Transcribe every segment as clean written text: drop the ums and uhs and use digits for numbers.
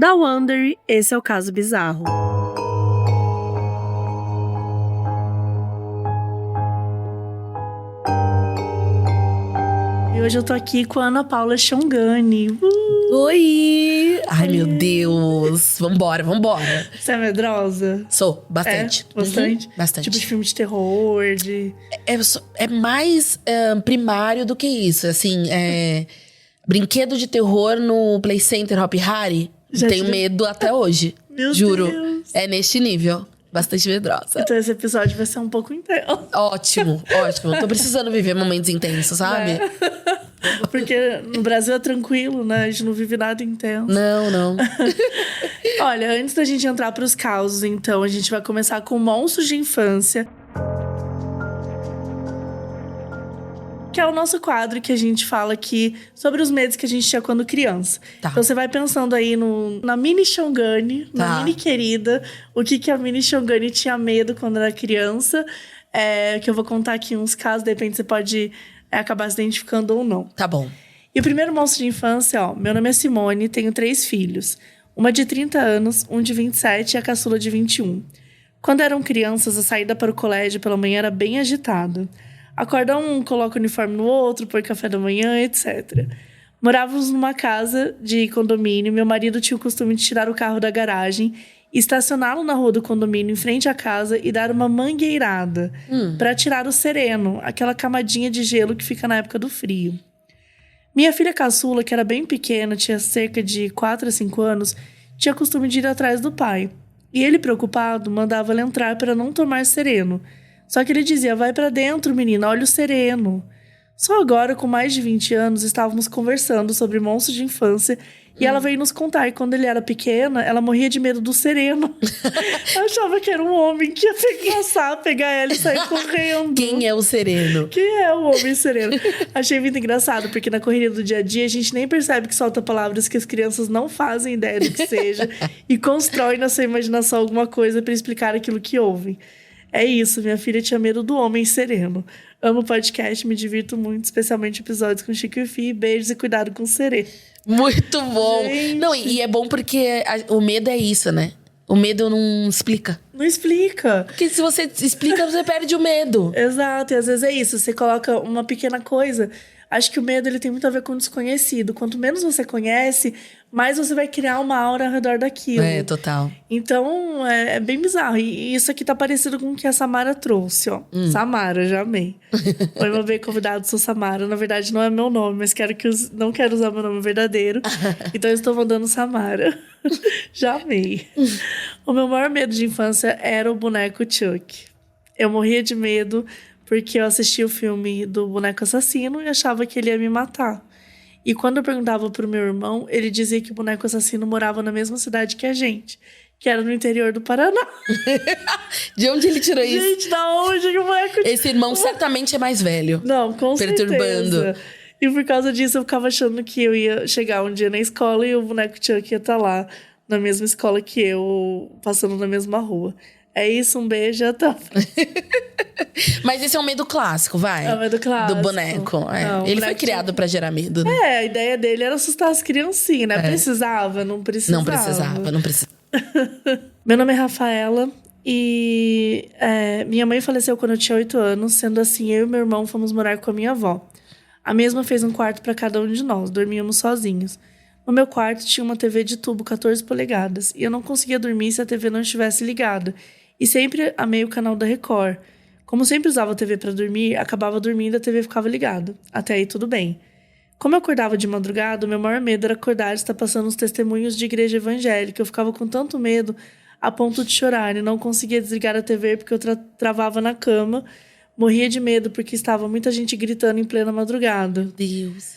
Da Wonder, esse é o Caso Bizarro. E hoje eu tô aqui com a Ana Paula Chongani. Oi! Ai, meu Deus! Vambora. Você é medrosa? Sou, bastante. Bastante? Bastante. Tipo de filme de terror, de... É mais primário do que isso. Assim, brinquedo de terror no Play Center Hop Harry. Tenho medo até hoje. Meu Juro. Deus. É neste nível. Bastante medrosa. Então esse episódio vai ser um pouco intenso. Ótimo. Tô precisando viver momentos intensos, sabe? Porque no Brasil é tranquilo, né? A gente não vive nada intenso. Não. Olha, antes da gente entrar pros causos, então, a gente vai começar com monstros de infância. Que é o nosso quadro que a gente fala aqui sobre os medos que a gente tinha quando criança. Tá. Então você vai pensando aí na mini Chongani, na mini querida, o que a mini Chongani tinha medo quando era criança. Que eu vou contar aqui uns casos, de repente você pode acabar se identificando ou não. Tá bom. E o primeiro monstro de infância, meu nome é Simone, tenho 3 filhos. Uma de 30 anos, um de 27 e a caçula de 21. Quando eram crianças, a saída para o colégio pela manhã era bem agitada. Acorda um, coloca o uniforme no outro, põe café da manhã, etc. Morávamos numa casa de condomínio. Meu marido tinha o costume de tirar o carro da garagem, estacioná-lo na rua do condomínio em frente à casa e dar uma mangueirada para tirar o sereno, aquela camadinha de gelo que fica na época do frio. Minha filha caçula, que era bem pequena, tinha cerca de 4 a 5 anos, tinha costume de ir atrás do pai. E ele, preocupado, mandava ela entrar para não tomar sereno. Só que ele dizia, vai pra dentro, menina, olha o sereno. Só agora, com mais de 20 anos, estávamos conversando sobre monstros de infância e ela veio nos contar que quando ele era pequena, ela morria de medo do sereno. Achava que era um homem que ia ter que passar, pegar ela e sair correndo. Quem é o sereno? Quem é o homem sereno? Achei muito engraçado, porque na correria do dia a dia a gente nem percebe que solta palavras que as crianças não fazem ideia do que seja e constroem na sua imaginação alguma coisa para explicar aquilo que ouvem. É isso, minha filha tinha medo do homem sereno. Amo o podcast, me divirto muito, especialmente episódios com Chico e Fih. Beijos e cuidado com o sereno. Muito bom. Gente. Não, e é bom porque o medo é isso, né? O medo não explica. Não explica. Porque se você explica, você perde o medo. Exato, e às vezes é isso. Você coloca uma pequena coisa. Acho que o medo ele tem muito a ver com o desconhecido. Quanto menos você conhece, mais você vai criar uma aura ao redor daquilo. É, total. Então, é bem bizarro. E isso aqui tá parecido com o que a Samara trouxe, ó. Samara, já amei. Oi, meu bem convidado, sou Samara. Na verdade, não é meu nome, mas não quero usar meu nome verdadeiro. Então, eu estou mandando Samara. Já amei. O meu maior medo de infância era o boneco Chuck. Eu morria de medo porque eu assistia o filme do boneco assassino e achava que ele ia me matar. E quando eu perguntava pro meu irmão, ele dizia que o boneco assassino morava na mesma cidade que a gente, que era no interior do Paraná. De onde ele tirou isso? Gente, da onde que o boneco... Esse irmão certamente é mais velho. Não, com perturbando. certeza. E por causa disso, eu ficava achando que eu ia chegar um dia na escola e o boneco Chuck ia estar lá, na mesma escola que eu, passando na mesma rua. É isso, um beijo, até. Mas esse é um medo clássico, vai. É um medo clássico. Do boneco. Não, ele boneco foi criado pra gerar medo, né? A ideia dele era assustar as criancinhas, né? Precisava, não precisava. Não precisava. Meu nome é Rafaela e minha mãe faleceu quando eu tinha 8 anos. Sendo assim, eu e meu irmão fomos morar com a minha avó. A mesma fez um quarto pra cada um de nós, dormíamos sozinhos. No meu quarto tinha uma TV de tubo 14 polegadas e eu não conseguia dormir se a TV não estivesse ligada. E sempre amei o canal da Record. Como sempre usava a TV para dormir, acabava dormindo e a TV ficava ligada. Até aí tudo bem. Como eu acordava de madrugada, o meu maior medo era acordar e estar passando os testemunhos de igreja evangélica. Eu ficava com tanto medo a ponto de chorar e não conseguia desligar a TV porque eu travava na cama. Morria de medo porque estava muita gente gritando em plena madrugada. Deus.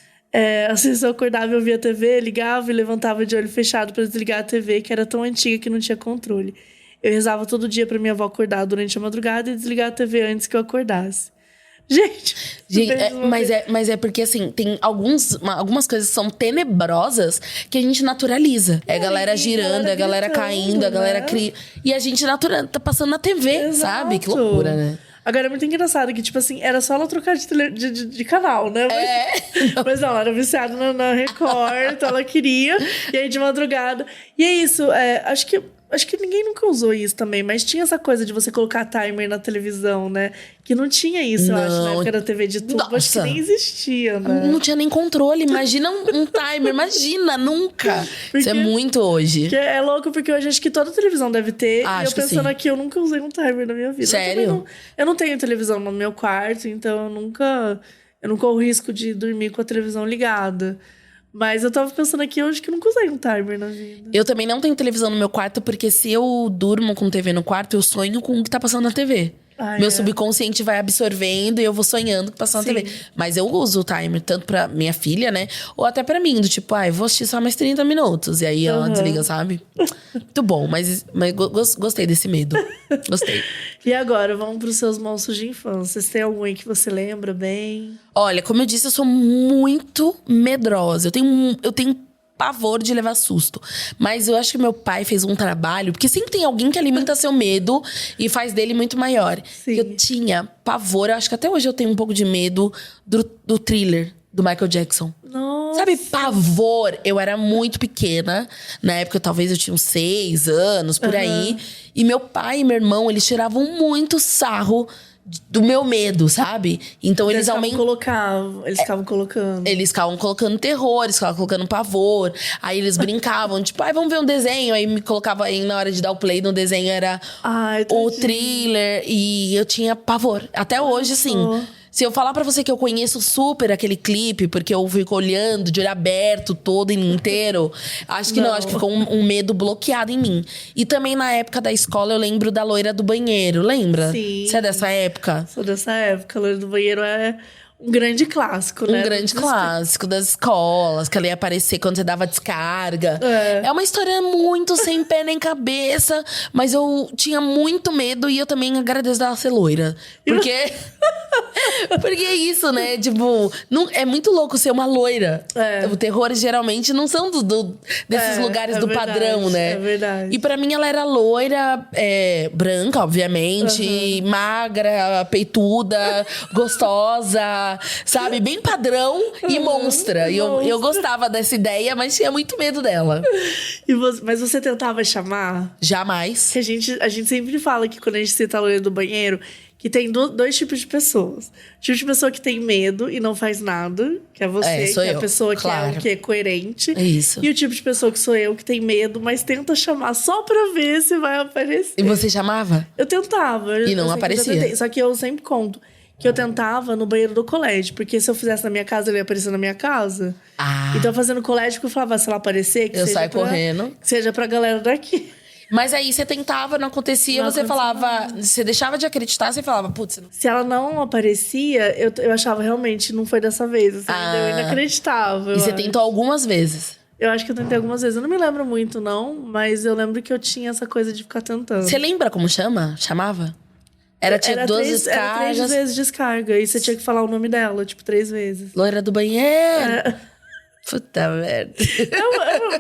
Às vezes eu acordava e eu via a TV, ligava e levantava de olho fechado para desligar a TV, que era tão antiga que não tinha controle. Eu rezava todo dia pra minha avó acordar durante a madrugada e desligar a TV antes que eu acordasse. Gente, mas é porque, assim, tem algumas coisas que são tenebrosas que a gente naturaliza. É a galera girando, é a galera caindo, a galera cria. E a gente tá passando na TV, Exato. sabe? Que loucura, né? Agora, é muito engraçado que, tipo assim, era só ela trocar de canal, né? Mas não, ela era viciada na Record, então ela queria. E aí, de madrugada... E é isso, acho que ninguém nunca usou isso também, mas tinha essa coisa de você colocar timer na televisão, né? Que não tinha isso, eu acho, na época da TV de tubo. Acho que nem existia, né? Não tinha nem controle. Imagina um timer. Imagina, nunca. Isso é muito hoje. É louco, porque hoje acho que toda televisão deve ter. Acho e eu pensando aqui, eu nunca usei um timer na minha vida. Sério? Eu não tenho televisão no meu quarto, então eu não corro o risco de dormir com a televisão ligada. Mas eu tava pensando aqui hoje que eu nunca usei um timer na vida. Eu também não tenho televisão no meu quarto, porque se eu durmo com TV no quarto, eu sonho com o que tá passando na TV. Meu subconsciente vai absorvendo e eu vou sonhando que passando na TV. Mas eu uso o timer tanto pra minha filha, né? Ou até pra mim, do tipo, eu vou assistir só mais 30 minutos. E aí ela desliga, sabe? Muito bom, mas gostei desse medo. Gostei. E agora, vamos pros seus monstros de infância. Você tem algum aí que você lembra bem? Olha, como eu disse, eu sou muito medrosa. Eu tenho pavor de levar susto. Mas eu acho que meu pai fez um trabalho... Porque sempre tem alguém que alimenta seu medo e faz dele muito maior. Sim. Eu tinha pavor, eu acho que até hoje eu tenho um pouco de medo do Thriller, do Michael Jackson. Nossa. Sabe, pavor. Eu era muito pequena. Na época, talvez eu tinha uns 6 anos, por aí. E meu pai e meu irmão, eles tiravam muito sarro do meu medo, sabe? Então eles aumentavam. Eles ficavam colocando. Eles ficavam colocando terror, eles ficavam colocando pavor. Aí eles brincavam, tipo, vamos ver um desenho. Aí me colocava aí na hora de dar o play no desenho, era o Thriller. E eu tinha pavor. Até hoje, assim. Se eu falar pra você que eu conheço super aquele clipe, porque eu fico olhando de olho aberto todo inteiro, acho que não, acho que ficou um medo bloqueado em mim. E também na época da escola eu lembro da loira do banheiro, lembra? Sim. Você é dessa época? Sou dessa época. A loira do banheiro é um grande clássico, né? Um grande clássico das escolas, que ela ia aparecer quando você dava descarga. É uma história muito sem pé nem cabeça, mas eu tinha muito medo e eu também agradeço dela ser loira. Porque... Porque é isso, né? Tipo, não, é muito louco ser uma loira. O terror, geralmente, não são desses lugares do verdade, padrão, né? É verdade. E pra mim, ela era loira, branca, obviamente, magra, peituda, gostosa, sabe? Bem padrão e monstra. E eu gostava dessa ideia, mas tinha muito medo dela. Mas você tentava chamar? Jamais. Que a gente sempre fala que quando a gente cita a loira do banheiro, que tem dois tipos de pessoas. O tipo de pessoa que tem medo e não faz nada, que é você, que é a pessoa que é coerente. É isso. E o tipo de pessoa que sou eu, que tem medo, mas tenta chamar só pra ver se vai aparecer. E você chamava? Eu tentava. E não aparecia? Só que eu sempre conto que eu tentava no banheiro do colégio. Porque se eu fizesse na minha casa, ele ia aparecer na minha casa. Então, fazendo colégio, eu falava, se ela aparecer, que eu saio correndo. Que seja pra galera daqui. Mas aí você tentava, não acontecia, você falava... Você deixava de acreditar, você falava, putz... Se ela não aparecia, eu achava realmente, não foi dessa vez. Assim, eu inacreditável. E você tentou algumas vezes? Eu acho que eu tentei algumas vezes. Eu não me lembro muito, não. Mas eu lembro que eu tinha essa coisa de ficar tentando. Você lembra como chamava? Tinha 12 descargas? Era 3 vezes descarga. E você tinha que falar o nome dela, tipo, 3 vezes. Loira do banheiro. Puta merda.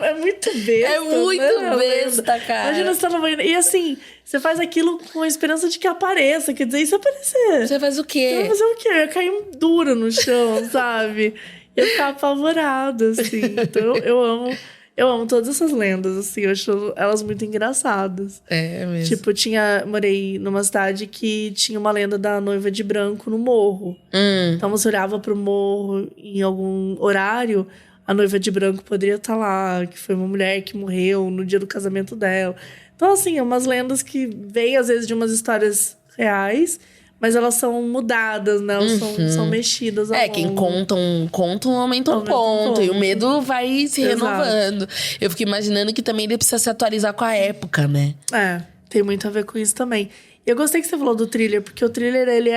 É muito besta. É muito besta, cara. Imagina você tá no banheiro. E assim, você faz aquilo com a esperança de que apareça. Quer dizer, e se aparecer? Você faz o quê? Você vai fazer o quê? Eu ia cair dura no chão, sabe? Ia ficar apavorada, assim. Então, eu amo todas essas lendas, assim. Eu acho elas muito engraçadas. É mesmo. Tipo, morei numa cidade que tinha uma lenda da noiva de branco no morro. Então, você olhava pro morro em algum horário... A noiva de branco poderia estar lá, que foi uma mulher que morreu no dia do casamento dela. Então, assim, é umas lendas que vêm, às vezes, de umas histórias reais, mas elas são mudadas, né? Elas são mexidas ao longo. Quem contam aumenta um ponto. E o medo vai se renovando. Eu fico imaginando que também ele precisa se atualizar com a época, né? Tem muito a ver com isso também. Eu gostei que você falou do Thriller, porque o Thriller, ele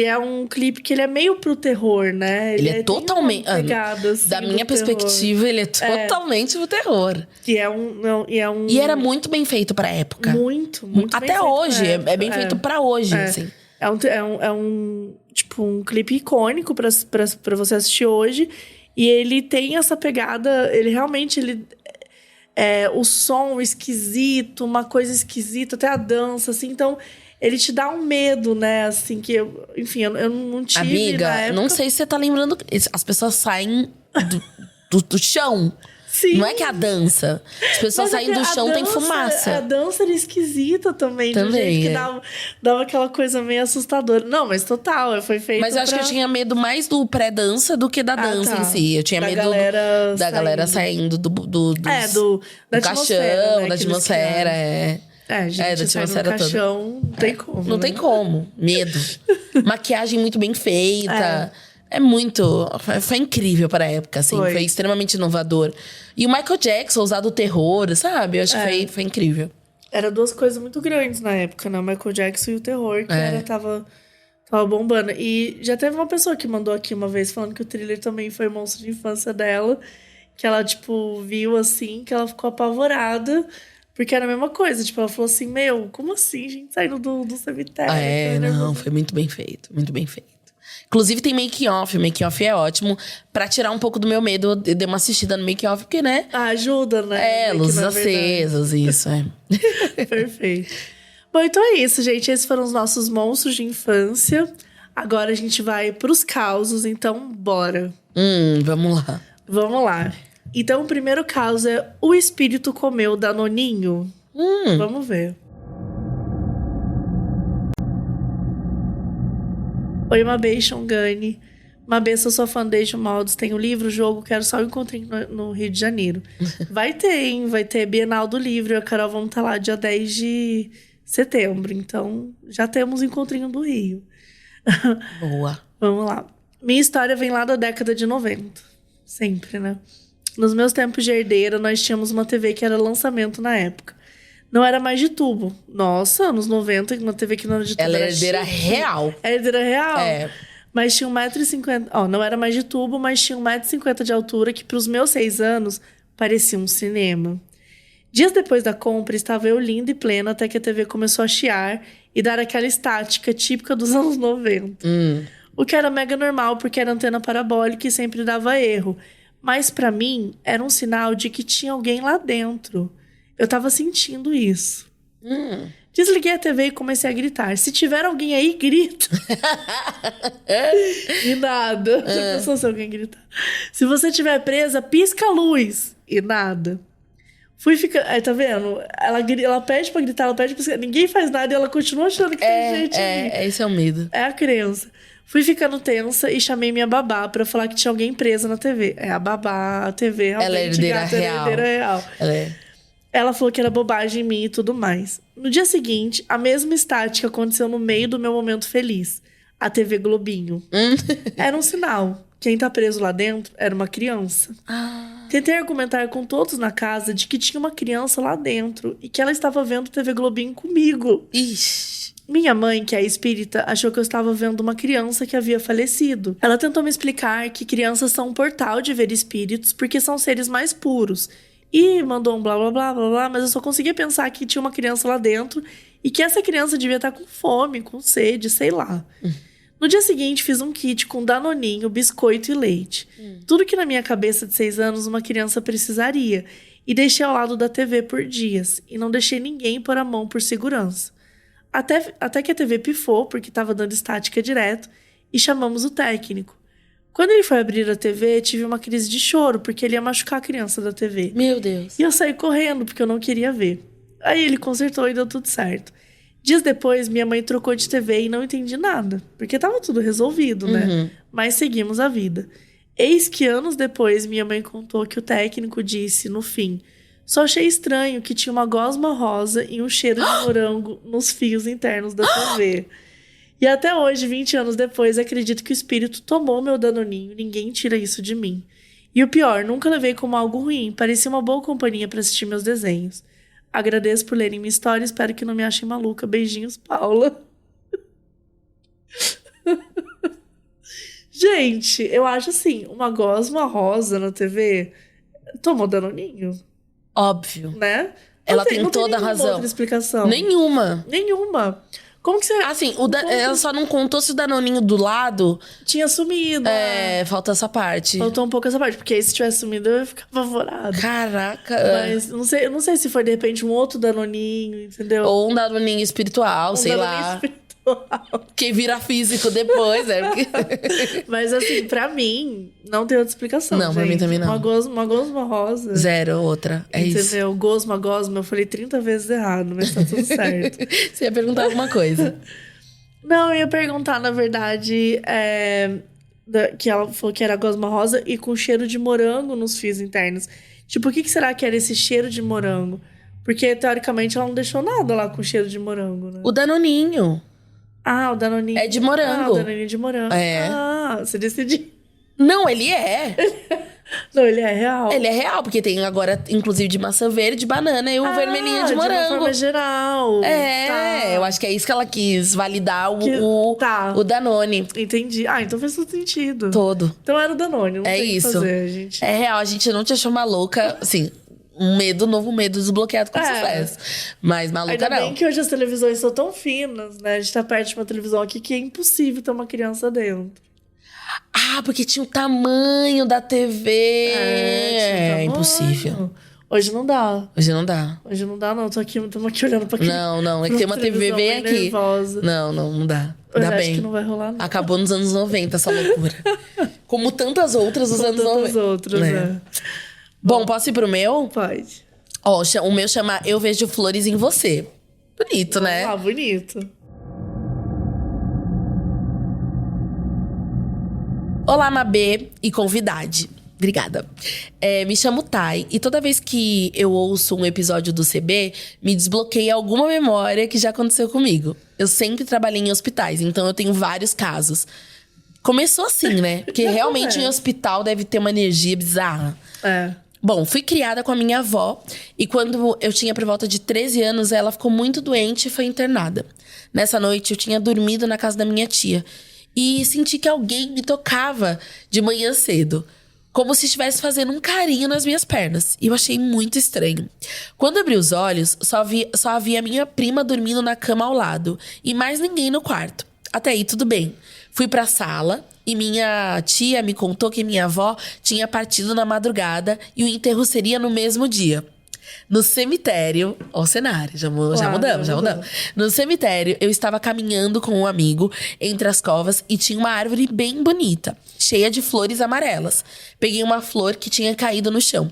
é um clipe que ele é meio pro terror, né? Ele é totalmente... Assim, da minha perspectiva, ele é totalmente pro terror. E era muito bem feito pra época. Muito até hoje. É bem feito pra hoje, assim. É um clipe icônico pra você assistir hoje. E ele tem essa pegada... Ele realmente... o som esquisito, uma coisa esquisita. Até a dança, assim. Então... ele te dá um medo, né? Assim, que enfim, eu não tive. Amiga, na época. não sei se você tá lembrando. As pessoas saem do chão. Sim. Não é que a dança. As pessoas saem do chão, tem fumaça. A dança era esquisita também. De um jeito que dava aquela coisa meio assustadora. Não, mas total, foi feito. Mas eu acho que eu tinha medo mais do pré-dança do que da dança em si. Eu tinha medo da galera saindo do caixão, da atmosfera. Gente, da atmosfera toda. Caixão, não tem como. Não tem como. Medo. Maquiagem muito bem feita. É muito... Foi incrível para a época, assim. Foi extremamente inovador. E o Michael Jackson, usar do terror, sabe? Eu acho que foi incrível. Era duas coisas muito grandes na época, né? O Michael Jackson e o terror, que tava bombando. E já teve uma pessoa que mandou aqui uma vez, falando que o Thriller também foi monstro de infância dela. Que ela, tipo, viu, assim, que ela ficou apavorada. Porque era a mesma coisa. Tipo, ela falou assim, meu, como assim, gente? Saindo do cemitério. Não, foi muito bem feito. Muito bem feito. Inclusive tem make-off. O make-off é ótimo. Pra tirar um pouco do meu medo, eu dei uma assistida no make-off, porque, né? Ajuda, né? Luzes acesas, isso, Perfeito. Bom, então é isso, gente. Esses foram os nossos monstros de infância. Agora a gente vai pros causos, então bora. Vamos lá. Vamos lá. Então o primeiro caso é: o espírito comeu Danoninho? Vamos ver. Oi, Mabê e Xongani. Mabê, sou sua fã desde o Maldos. Tem o livro, o jogo, quero só o encontrinho no Rio de Janeiro. Vai ter, hein? Vai ter Bienal do Livro. Eu e a Carol vamos estar lá dia 10 de setembro. Então, já temos o encontrinho do Rio. Boa. Vamos lá. Minha história vem lá da década de 90. Sempre, né? Nos meus tempos de herdeira, nós tínhamos uma TV que era lançamento na época. Não era mais de tubo. Nossa, anos 90, uma TV que não era de tubo. Ela era herdeira real. Era herdeira real? É. Mas tinha 1,50 m. Não era mais de tubo, mas tinha 1,50 m de altura, que pros meus 6 anos parecia um cinema. Dias depois da compra, estava eu linda e plena, até que a TV começou a chiar e dar aquela estática típica dos anos 90. O que era mega normal, porque era antena parabólica e sempre dava erro. Mas pra mim, era um sinal de que tinha alguém lá dentro. Eu tava sentindo isso. Desliguei a TV e comecei a gritar. Se tiver alguém aí, grita. E nada. Já pensou se alguém gritar? Se você estiver presa, pisca a luz. E nada. Fui ficar... Aí, tá vendo? Ela pede pra gritar, ela pede pra piscar. Ninguém faz nada e ela continua achando que tem gente ali. Esse é o medo. É a crença. Fui ficando tensa e chamei minha babá pra falar que tinha alguém presa na TV. A babá, a TV, realmente. Ela é herdeira real. Ela falou que era bobagem em mim e tudo mais. No dia seguinte, a mesma estática aconteceu no meio do meu momento feliz. A TV Globinho. Era um sinal. Quem tá preso lá dentro era uma criança. Tentei argumentar com todos na casa de que tinha uma criança lá dentro e que ela estava vendo TV Globinho comigo. Ixi. Minha mãe, que é espírita, achou que eu estava vendo uma criança que havia falecido. Ela tentou me explicar que crianças são um portal de ver espíritos porque são seres mais puros. E mandou um blá blá blá blá blá, mas eu só conseguia pensar que tinha uma criança lá dentro e que essa criança devia estar com fome, com sede, sei lá. No dia seguinte, fiz um kit com danoninho, biscoito e leite. Tudo que na minha cabeça de 6 anos uma criança precisaria. E deixei ao lado da TV por dias. E não deixei ninguém pôr a mão por segurança. Até que a TV pifou, porque estava dando estática direto, e chamamos o técnico. Quando ele foi abrir a TV, tive uma crise de choro, porque ele ia machucar a criança da TV. Meu Deus. E eu saí correndo, porque eu não queria ver. Aí ele consertou e deu tudo certo. Dias depois, minha mãe trocou de TV e não entendi nada, porque estava tudo resolvido, né? Mas seguimos a vida. Eis que anos depois, minha mãe contou que o técnico disse, no fim... Só achei estranho que tinha uma gosma rosa e um cheiro de morango nos fios internos da TV. E até hoje, 20 anos depois, acredito que o espírito tomou meu danoninho. Ninguém tira isso de mim. E o pior, nunca levei como algo ruim. Parecia uma boa companhia para assistir meus desenhos. Agradeço por lerem minha história. Espero que não me achem maluca. Beijinhos, Paula. Gente, eu acho assim, uma gosma rosa na TV tomou danoninho. Óbvio. Né? Ela tem toda a razão. Outra explicação. Nenhuma. Como que você... Assim, ela só não contou se o Danoninho do lado... tinha sumido. Falta essa parte. Faltou um pouco essa parte, porque aí se tivesse sumido eu ia ficar apavorada. Caraca. Mas não sei se foi, de repente, um outro Danoninho, entendeu? Ou um Danoninho espiritual, sei lá. Espiritual. Que vira físico depois, Mas assim, pra mim, não tem outra explicação, não, gente. Pra mim também não. Uma gosma rosa. Zero, outra. É entendeu? isso. Entendeu? Gosma, eu falei 30 vezes errado, mas tá tudo certo. Você ia perguntar alguma coisa. Não, eu ia perguntar, na verdade, que ela falou que era gosma rosa e com cheiro de morango nos fios internos. Tipo, o que será que era esse cheiro de morango? Porque, teoricamente, ela não deixou nada lá com cheiro de morango, né? O Danoninho. Ah, o Danoninho. É de morango. O Danoninho de morango. Você decidiu. Não, ele é. Não, ele é real. Ele é real, porque tem agora, inclusive, de maçã verde, banana e o vermelhinho de morango. De uma forma geral. Eu acho que é isso que ela quis validar o Danone. Entendi. Então fez todo sentido. Todo. Então era o Danone, não tem isso. O que fazer, gente. É real, a gente não te achou maluca, assim... novo medo desbloqueado com sucesso. Mas maluca ainda não. Ainda bem que hoje as televisões são tão finas, né? A gente tá perto de uma televisão aqui que é impossível ter uma criança dentro. Porque tinha o tamanho da TV. É impossível. Hoje não dá. Hoje não dá. Hoje não dá, não. Estamos aqui olhando pra aqui. Não. É que tem uma TV bem aqui. Nervosa. Não dá. Hoje Dá acho bem. que não vai rolar, não. Acabou nos anos 90 essa loucura. Como tantas outras dos anos 90. Tantas outras, né? Bom, posso ir pro meu? Pode. O meu chama Eu Vejo Flores em Você. Bonito, né? Bonito. Olá, Mabê e convidade. Obrigada. Me chamo Thay e toda vez que eu ouço um episódio do CB, me desbloqueia alguma memória que já aconteceu comigo. Eu sempre trabalhei em hospitais, então eu tenho vários casos. Começou assim, né? Porque realmente em hospital deve ter uma energia bizarra. Bom, fui criada com a minha avó e quando eu tinha por volta de 13 anos, ela ficou muito doente e foi internada. Nessa noite, eu tinha dormido na casa da minha tia e senti que alguém me tocava de manhã cedo, como se estivesse fazendo um carinho nas minhas pernas. E eu achei muito estranho. Quando abri os olhos, só havia minha prima dormindo na cama ao lado e mais ninguém no quarto. Até aí, tudo bem. Fui pra sala e minha tia me contou que minha avó tinha partido na madrugada e o enterro seria no mesmo dia. No cemitério... Ó o cenário, já mudamos. No cemitério, eu estava caminhando com um amigo entre as covas e tinha uma árvore bem bonita, cheia de flores amarelas. Peguei uma flor que tinha caído no chão,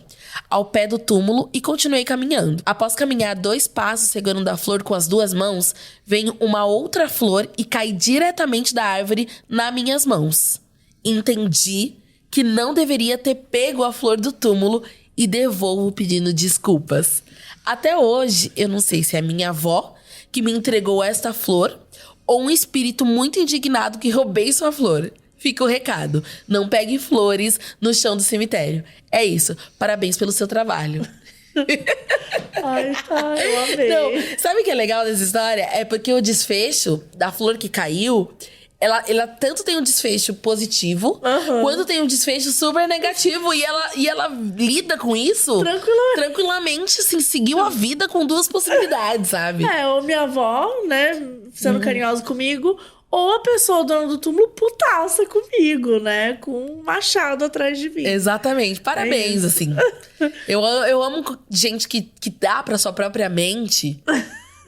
ao pé do túmulo, e continuei caminhando. Após caminhar 2 passos segurando a flor com as 2 mãos, veio uma outra flor e cai diretamente da árvore nas minhas mãos. Entendi que não deveria ter pego a flor do túmulo e devolvo pedindo desculpas. Até hoje, eu não sei se é minha avó que me entregou esta flor ou um espírito muito indignado que roubei sua flor. Fica o recado. Não pegue flores no chão do cemitério. É isso. Parabéns pelo seu trabalho. Eu amei. Não, sabe o que é legal dessa história? É porque o desfecho da flor que caiu... Ela tanto tem um desfecho positivo, quanto tem um desfecho super negativo. E ela lida com isso tranquilamente, assim, seguiu a vida com 2 possibilidades, sabe? Ou minha avó, né, sendo carinhosa comigo, ou a pessoa, dona do túmulo, putaça comigo, né, com um machado atrás de mim. Exatamente. Parabéns, assim. Eu amo gente que dá pra sua própria mente...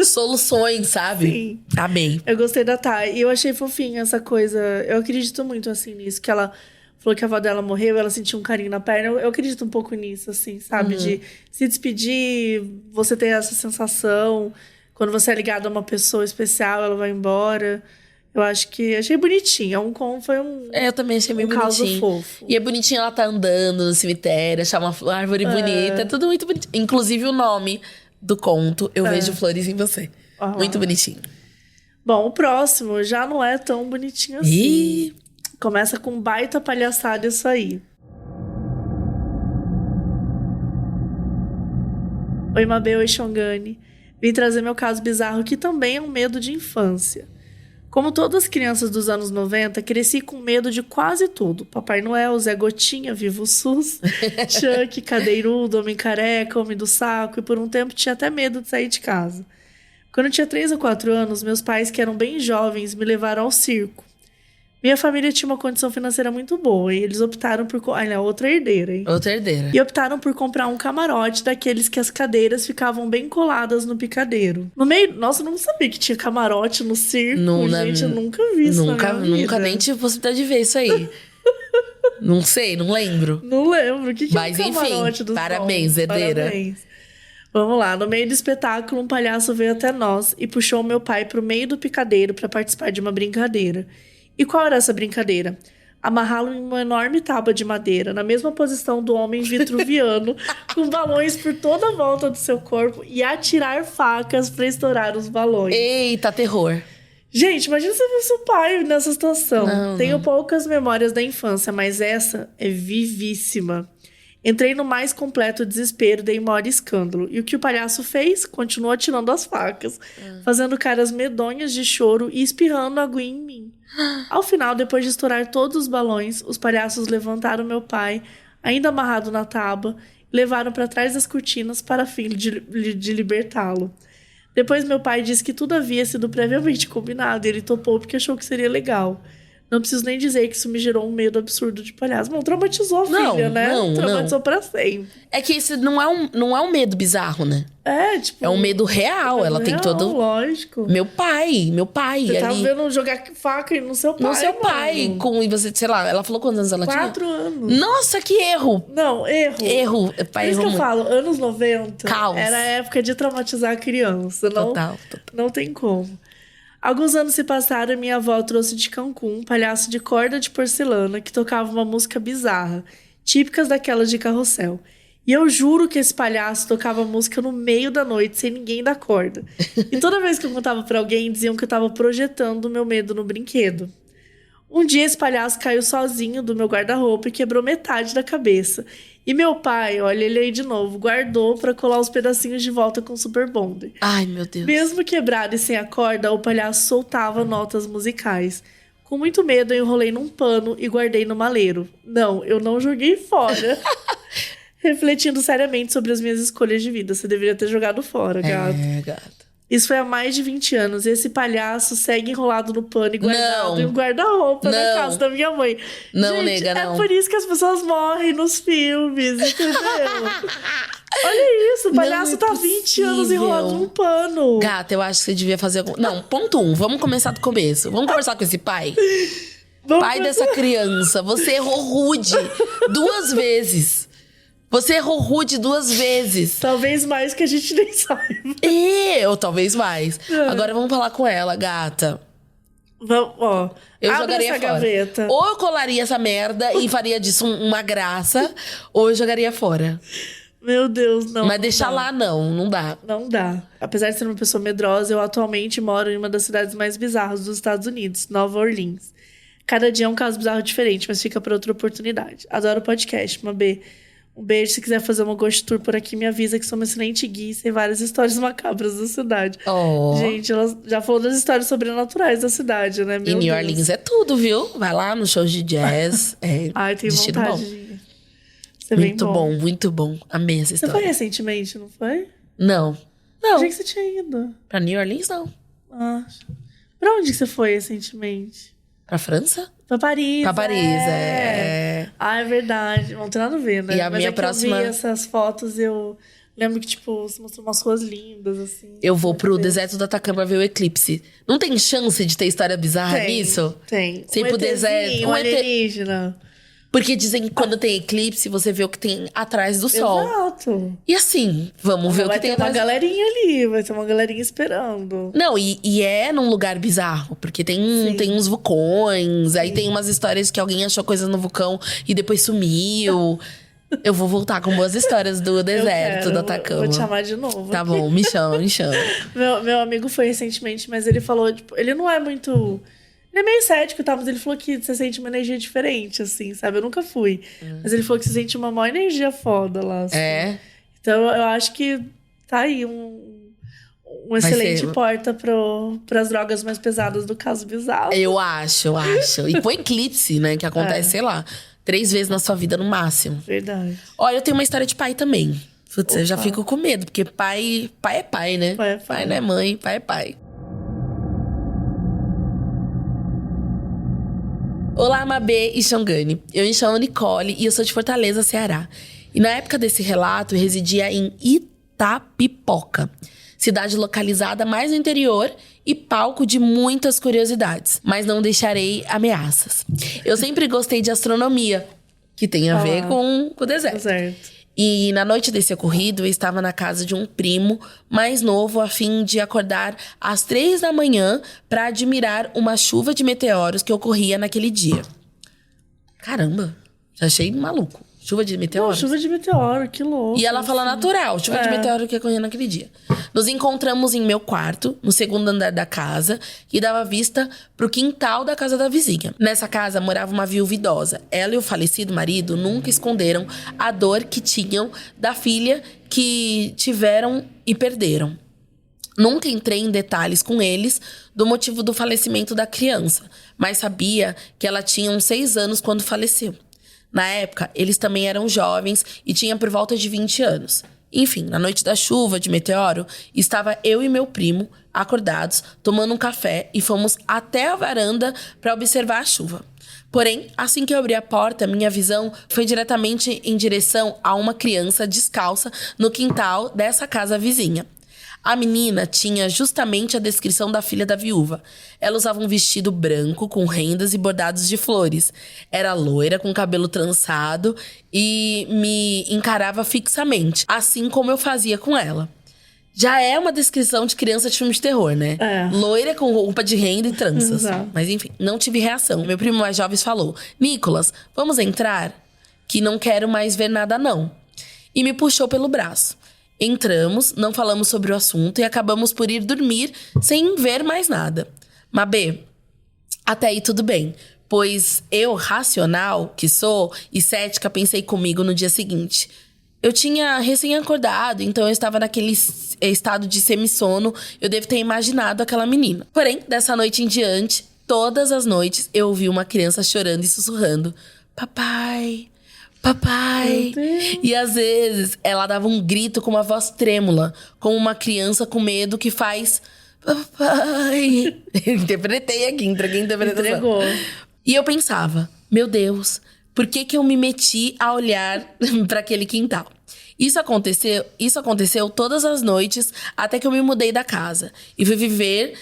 soluções, sabe? Sim. Amei. Eu gostei da Thay. E eu achei fofinha essa coisa. Eu acredito muito, assim, nisso. Que ela falou que a avó dela morreu, ela sentiu um carinho na perna. Eu acredito um pouco nisso, assim, sabe? De se despedir, você ter essa sensação. Quando você é ligado a uma pessoa especial, ela vai embora. Eu acho que... Achei bonitinho. Foi um... Eu também achei bem bonitinho. Caso fofo. E é bonitinho ela tá andando no cemitério, achar uma árvore bonita. É tudo muito bonito. Inclusive o nome... do conto, Eu Vejo Flores em Você. Muito bonitinho. Bom, o próximo já não é tão bonitinho assim. Começa com baita palhaçada isso aí. Oi, Mabê, oi, Xongani. Vim trazer meu caso bizarro, que também é um medo de infância. Como todas as crianças dos anos 90, cresci com medo de quase tudo. Papai Noel, Zé Gotinha, Vivo SUS, Chuck, Cadeirudo, Homem Careca, Homem do Saco. E por um tempo tinha até medo de sair de casa. Quando eu tinha 3 ou 4 anos, meus pais, que eram bem jovens, me levaram ao circo. Minha família tinha uma condição financeira muito boa e eles optaram por... Olha, outra herdeira, hein? Outra herdeira. E optaram por comprar um camarote daqueles que as cadeiras ficavam bem coladas no picadeiro. No meio... Nossa, eu não sabia que tinha camarote no circo. Gente, eu nunca vi isso na minha vida. Nunca nem tive possibilidade de ver isso aí. Não sei, não lembro. Não lembro. O que Mas, é um camarote enfim, parabéns, herdeira. Parabéns. Vamos lá. No meio do espetáculo, um palhaço veio até nós e puxou meu pai pro meio do picadeiro para participar de uma brincadeira. E qual era essa brincadeira? Amarrá-lo em uma enorme tábua de madeira, na mesma posição do homem vitruviano, com balões por toda a volta do seu corpo e atirar facas para estourar os balões. Eita, terror. Gente, imagina você ver seu pai nessa situação. Tenho poucas memórias da infância, mas essa é vivíssima. Entrei no mais completo desespero, dei maior escândalo. E o que o palhaço fez? Continuou atirando as facas, fazendo caras medonhas de choro e espirrando aguinha em mim. Ao final, depois de estourar todos os balões, os palhaços levantaram meu pai, ainda amarrado na tábua, e levaram para trás das cortinas para fim de libertá-lo. Depois meu pai disse que tudo havia sido previamente combinado e ele topou porque achou que seria legal. Não preciso nem dizer que isso me gerou um medo absurdo de palhaço. Não, traumatizou a filha, né? Traumatizou pra sempre. É que isso não é um medo bizarro, né? É, tipo... É um medo real. Ela tem todo... Lógico. Meu pai. Você ali... tava vendo jogar faca no seu pai, no seu pai. E você, sei lá, ela falou quantos anos ela tinha? 4 anos. Nossa, que erro. Não, erro. Erro. Por isso que eu falo, anos 90... Caos. Era a época de traumatizar a criança. Total. Não tem como. Alguns anos se passaram e minha avó trouxe de Cancún um palhaço de corda de porcelana que tocava uma música bizarra, típicas daquelas de carrossel. E eu juro que esse palhaço tocava música no meio da noite, sem ninguém dar corda. E toda vez que eu contava pra alguém, diziam que eu tava projetando o meu medo no brinquedo. Um dia esse palhaço caiu sozinho do meu guarda-roupa e quebrou metade da cabeça. E meu pai, olha ele aí de novo, guardou pra colar os pedacinhos de volta com Super Bonder. Ai, meu Deus. Mesmo quebrado e sem a corda, o palhaço soltava notas musicais. Com muito medo, eu enrolei num pano e guardei no maleiro. Não, eu não joguei fora. Refletindo seriamente sobre as minhas escolhas de vida. Você deveria ter jogado fora, gato. Gato. Isso foi há mais de 20 anos. E esse palhaço segue enrolado no pano e guardado em um guarda-roupa na casa da minha mãe. Não, gente, nega, não. É por isso que as pessoas morrem nos filmes, entendeu? Olha isso, o palhaço tá 20 anos enrolado num pano. Gata, eu acho que você devia fazer algum... Não, ponto 1, vamos começar do começo. Vamos conversar com esse pai. Pai dessa criança, você errou rude 2 vezes. Você errou rude 2 vezes. Talvez mais que a gente nem saiba. Ou talvez mais. Agora vamos falar com ela, gata. Vamos, ó. Eu abre jogaria essa fora. gaveta. Ou eu colaria essa merda e faria disso uma graça, ou eu jogaria fora. Meu Deus, não. Mas deixar lá, não dá. Não dá. Apesar de ser uma pessoa medrosa, eu atualmente moro em uma das cidades mais bizarras dos Estados Unidos, Nova Orleans. Cada dia é um caso bizarro diferente, mas fica para outra oportunidade. Adoro o podcast, Mabê. Um beijo. Se quiser fazer uma ghost tour por aqui, me avisa que sou uma excelente guia e sei várias histórias macabras da cidade. Gente, ela já falou das histórias sobrenaturais da cidade, né? E New Orleans é tudo, viu? Vai lá nos shows de jazz. Ai, tem vontade de ir. Muito bom, muito bom. Amei essa história. Você foi recentemente, não foi? Não. Achei que você tinha ido. Pra New Orleans, não. Pra onde que você foi recentemente? Pra França? Pra Paris. Pra Paris, é verdade. Não tem nada a ver, né? E a minha próxima... eu vi essas fotos, eu lembro que, tipo, você mostrou umas ruas lindas, assim. Eu vou pro deserto do Atacama ver o eclipse. Não tem chance de ter história bizarra nisso? Tem. Sem pro deserto. Um alienígena. Porque dizem que quando tem eclipse, você vê o que tem atrás do sol. Exato. E assim, vamos ver o que tem atrás. Vai ter uma galerinha ali, vai ter uma galerinha esperando. Não, e é num lugar bizarro. Porque tem uns vulcões, aí tem umas histórias que alguém achou coisas no vulcão e depois sumiu. Eu vou voltar com boas histórias do deserto do Atacama. Vou te chamar de novo. Tá bom, me chama. Meu amigo foi recentemente, mas ele falou, tipo, ele não é muito... Ele é meio cético, tá? Mas ele falou que você sente uma energia diferente, assim, sabe? Eu nunca fui. Mas ele falou que você sente uma maior energia foda lá, assim. Então, eu acho que tá aí um excelente porta pras drogas mais pesadas do caso bizarro. Eu acho. E com eclipse, né? Que acontece, sei lá, 3 vezes na sua vida no máximo. Verdade. Olha, eu tenho uma história de pai também. Putz, eu já fico com medo, porque pai é pai, né? Pai é pai. Pai não é mãe, pai é pai. Olá, Mabê e Xongani. Eu me chamo Nicole e eu sou de Fortaleza, Ceará. E na época desse relato, eu residia em Itapipoca, cidade localizada mais no interior e palco de muitas curiosidades. Mas não deixarei ameaças. Eu sempre gostei de astronomia, que tem a ver com o deserto. E na noite desse ocorrido, eu estava na casa de um primo mais novo, a fim de acordar às 3 da manhã para admirar uma chuva de meteoros que ocorria naquele dia. Caramba, já achei maluco. Chuva de meteoros? Chuva de meteoro, que louco. E ela fala natural, chuva de meteoro que ocorria naquele dia. Nos encontramos em meu quarto, no segundo andar da casa, que dava vista pro quintal da casa da vizinha. Nessa casa morava uma viúva idosa. Ela e o falecido marido nunca esconderam a dor que tinham da filha que tiveram e perderam. Nunca entrei em detalhes com eles do motivo do falecimento da criança, mas sabia que ela tinha uns 6 anos quando faleceu. Na época, eles também eram jovens e tinham por volta de 20 anos. Enfim, na noite da chuva de meteoro, estava eu e meu primo acordados, tomando um café e fomos até a varanda para observar a chuva. Porém, assim que eu abri a porta, minha visão foi diretamente em direção a uma criança descalça no quintal dessa casa vizinha. A menina tinha justamente a descrição da filha da viúva. Ela usava um vestido branco com rendas e bordados de flores. Era loira, com cabelo trançado e me encarava fixamente, assim como eu fazia com ela. Já é uma descrição de criança de filme de terror, né? Loira com roupa de renda e tranças. Exato. Mas enfim, não tive reação. Meu primo mais jovem falou: Nicolas, vamos entrar? Que não quero mais ver nada não. E me puxou pelo braço. Entramos, não falamos sobre o assunto e acabamos por ir dormir sem ver mais nada. Mabê, até aí tudo bem, pois eu, racional que sou e cética, pensei comigo no dia seguinte. Eu tinha recém-acordado, então eu estava naquele estado de semissono, eu devo ter imaginado aquela menina. Porém, dessa noite em diante, todas as noites eu ouvi uma criança chorando e sussurrando: Papai... Papai! E às vezes ela dava um grito com uma voz trêmula, como uma criança com medo que faz papai. Interpretei aqui, entreguei a interpretação. Entregou. E eu pensava, meu Deus, por que eu me meti a olhar para aquele quintal? Isso aconteceu todas as noites até que eu me mudei da casa e fui viver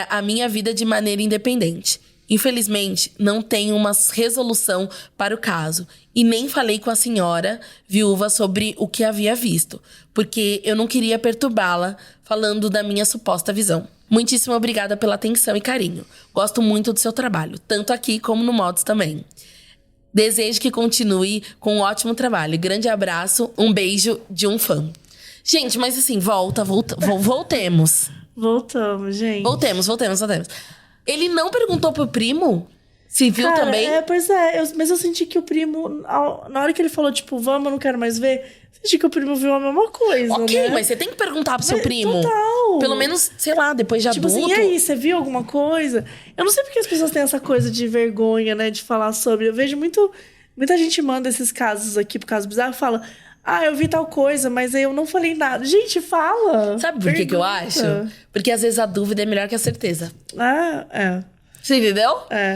a minha vida de maneira independente. Infelizmente, não tenho uma resolução para o caso e nem falei com a senhora viúva sobre o que havia visto, porque eu não queria perturbá-la falando da minha suposta visão. Muitíssimo obrigada pela atenção e carinho. Gosto muito do seu trabalho, tanto aqui como no Modos também. Desejo que continue com um ótimo trabalho. Grande abraço, um beijo de um fã. Gente, mas assim, voltemos. Voltamos, gente. Voltemos. Ele não perguntou pro primo se viu também? Pois é. Mas eu senti que o primo, na hora que ele falou, tipo, vamos, eu não quero mais ver, senti que o primo viu a mesma coisa, Ok, né? mas você tem que perguntar pro seu primo. Total. Pelo menos, sei lá, depois de tipo adulto. Tipo assim, e aí, você viu alguma coisa? Eu não sei porque as pessoas têm essa coisa de vergonha, né, de falar sobre. Eu vejo muita gente manda esses casos aqui, por caso bizarro, fala... eu vi tal coisa, mas eu não falei nada. Gente, fala! Sabe por que eu acho? Porque às vezes a dúvida é melhor que a certeza. Você entendeu?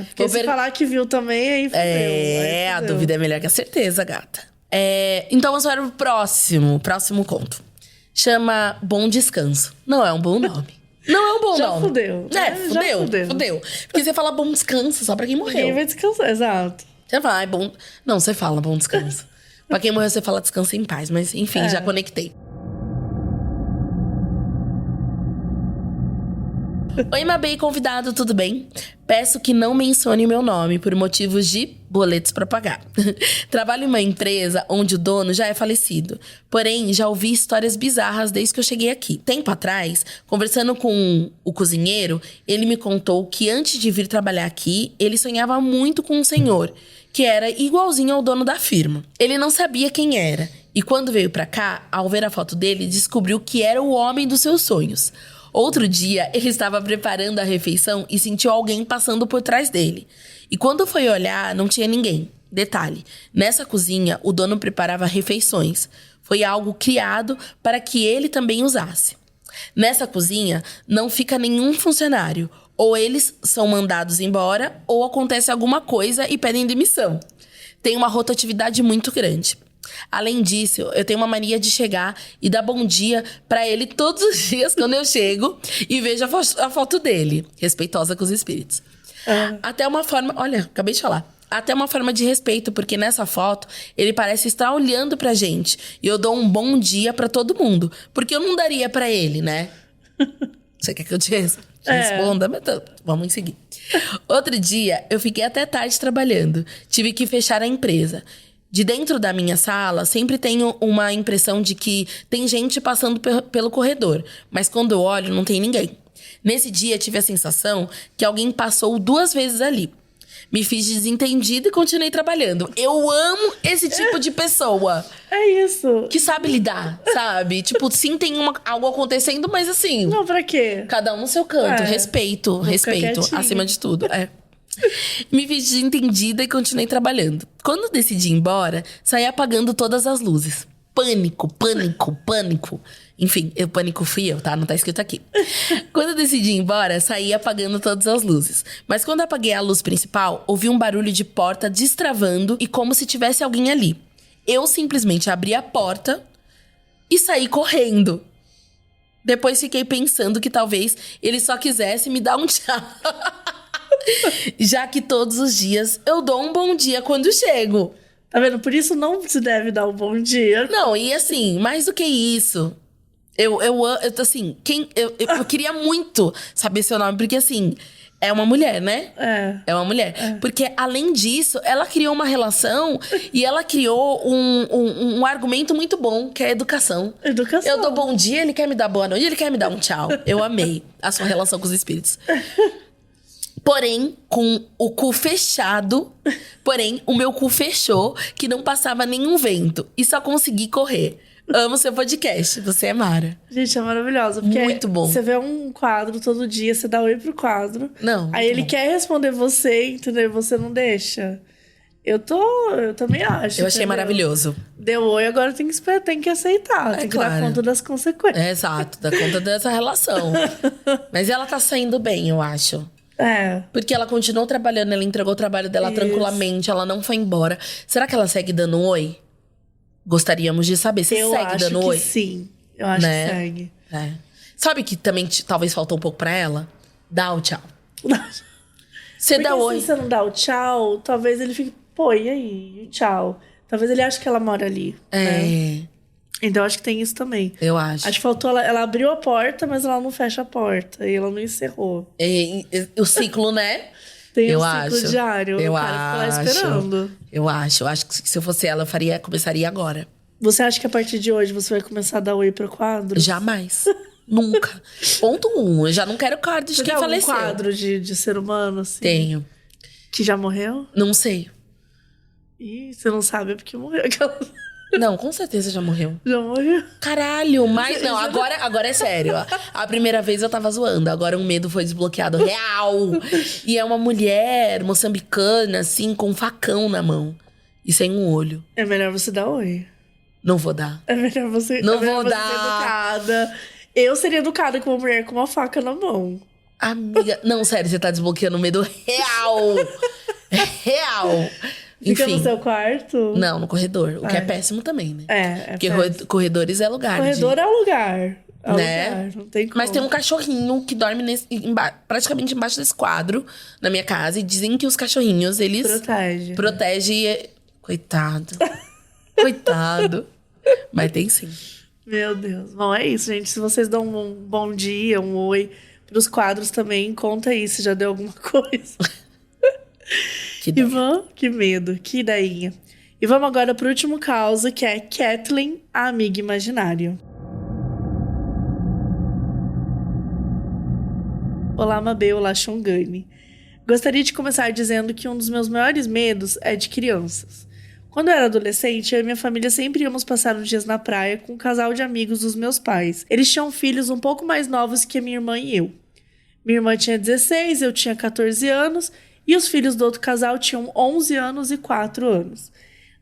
Porque se falar que viu também, aí fudeu. A dúvida é melhor que a certeza, gata. Então vamos para o próximo conto. Chama Bom Descanso. Não é um bom nome. Não é um bom nome. Já fudeu. Fudeu. Porque você fala bom descanso só pra quem morreu. Quem vai descansar, exato. Você fala, bom... Não, você fala bom descanso. Pra quem morreu, você fala descansa em paz. Mas, enfim, já conectei. Oi, Mabê e convidado, tudo bem? Peço que não mencione meu nome por motivos de boletos pra pagar. Trabalho em uma empresa onde o dono já é falecido. Porém, já ouvi histórias bizarras desde que eu cheguei aqui. Tempo atrás, conversando com o cozinheiro, ele me contou que antes de vir trabalhar aqui, ele sonhava muito com um senhor que era igualzinho ao dono da firma. Ele não sabia quem era. E quando veio pra cá, ao ver a foto dele, descobriu que era o homem dos seus sonhos. Outro dia, ele estava preparando a refeição e sentiu alguém passando por trás dele. E quando foi olhar, não tinha ninguém. Detalhe, nessa cozinha, o dono preparava refeições. Foi algo criado para que ele também usasse. Nessa cozinha, não fica nenhum funcionário. Ou eles são mandados embora, ou acontece alguma coisa e pedem demissão. Tem uma rotatividade muito grande. Além disso, eu tenho uma mania de chegar e dar bom dia pra ele todos os dias quando eu chego e vejo a foto dele. Respeitosa com os espíritos. Até uma forma... Olha, acabei de falar. Até uma forma de respeito, porque nessa foto ele parece estar olhando pra gente. E eu dou um bom dia pra todo mundo. Porque eu não daria pra ele, né? Você quer que eu te responda? Mas vamos seguir. Outro dia, eu fiquei até tarde trabalhando. Tive que fechar a empresa. De dentro da minha sala, sempre tenho uma impressão de que tem gente passando pelo corredor. Mas quando eu olho, não tem ninguém. Nesse dia, tive a sensação que alguém passou 2 vezes ali. Me fiz desentendida e continuei trabalhando. Eu amo esse tipo de pessoa. É isso. Que sabe lidar, sabe? Tipo, sim, tem algo acontecendo, mas assim... Não, pra quê? Cada um no seu canto. Respeito, acima de tudo. Me fiz desentendida e continuei trabalhando. Quando decidi ir embora, saí apagando todas as luzes. Pânico. Enfim, o pânico fui eu, tá? Não tá escrito aqui. Quando eu decidi ir embora, saí apagando todas as luzes. Mas quando apaguei a luz principal, ouvi um barulho de porta destravando e como se tivesse alguém ali. Eu simplesmente abri a porta e saí correndo. Depois fiquei pensando que talvez ele só quisesse me dar um tchau. Já que todos os dias eu dou um bom dia quando chego. Tá vendo? Por isso não se deve dar um bom dia. Não, e assim, mais do que isso... Eu queria muito saber seu nome, porque assim, é uma mulher, né? É uma mulher. Porque, além disso, ela criou uma relação e ela criou um argumento muito bom, que é a educação. Eu dou bom dia, ele quer me dar boa noite, ele quer me dar um tchau. Eu amei a sua relação com os espíritos. Porém, com o cu fechado. Porém, o meu cu fechou, que não passava nenhum vento. E só consegui correr. Amo seu podcast, você é Mara. Gente, é maravilhosa. Porque muito bom. Você vê um quadro todo dia, você dá oi pro quadro. Não. Aí ele quer responder você, entendeu? Você não deixa. Eu também acho. Eu achei entendeu? Maravilhoso. Deu oi, agora tem que aceitar. Tem que dar conta das consequências. Exato, dar conta dessa relação. Mas ela tá saindo bem, eu acho. Porque ela continuou trabalhando, ela entregou o trabalho dela tranquilamente, ela não foi embora. Será que ela segue dando oi? Gostaríamos de saber. Você segue dando oi? Sim, eu acho que segue. Sabe que também talvez faltou um pouco pra ela? Dá o tchau. Você dá oi. Se você não dá o tchau, talvez ele fique... Pô, e aí? Tchau. Talvez ele ache que ela mora ali. Né? Então, acho que tem isso também. Eu acho. Acho que faltou... Ela abriu a porta, mas ela não fecha a porta. E ela não encerrou. O ciclo, né? Tem um ciclo diário. Eu o cara fica lá esperando. Eu acho que se eu fosse ela, eu começaria agora. Você acha que a partir de hoje você vai começar a dar oi pro quadro? Jamais. Nunca. Ponto 1. Eu já não quero quadro de quem faleceu. Tem algum quadro de ser humano, assim? Tenho. Que já morreu? Não sei. Ih, você não sabe é porque morreu. Não, com certeza já morreu. Já morreu? Caralho, mas não, agora é sério. A primeira vez eu tava zoando, agora o medo foi desbloqueado real. E é uma mulher moçambicana, assim, com um facão na mão. E sem um olho. É melhor você dar oi. Não vou dar. É melhor você... Não vou dar. Ser educada. Eu seria educada com uma mulher com uma faca na mão. Amiga... Não, sério, você tá desbloqueando o medo real. Real. Fica Enfim, no seu quarto? Não, no corredor. O que é péssimo também, né? Porque péssimo. Corredores é lugar. Corredor é o lugar. É né? Lugar. Não tem como. Mas tem um cachorrinho que dorme praticamente embaixo desse quadro na minha casa. E dizem que os cachorrinhos, eles... Protege. Coitado. Coitado. Mas tem sim. Meu Deus. Bom, é isso, gente. Se vocês dão um bom dia, um oi pros quadros também, conta aí se já deu alguma coisa. Que medo, que ideinha. E vamos agora pro último caso, que é Kathleen, a amiga imaginária. Olá, Mabê, olá, Xongani. Gostaria de começar dizendo que um dos meus maiores medos é de crianças. Quando eu era adolescente, eu e minha família sempre íamos passar uns dias na praia com um casal de amigos dos meus pais. Eles tinham filhos um pouco mais novos que a minha irmã e eu. Minha irmã tinha 16, eu tinha 14 anos... E os filhos do outro casal tinham 11 anos e 4 anos.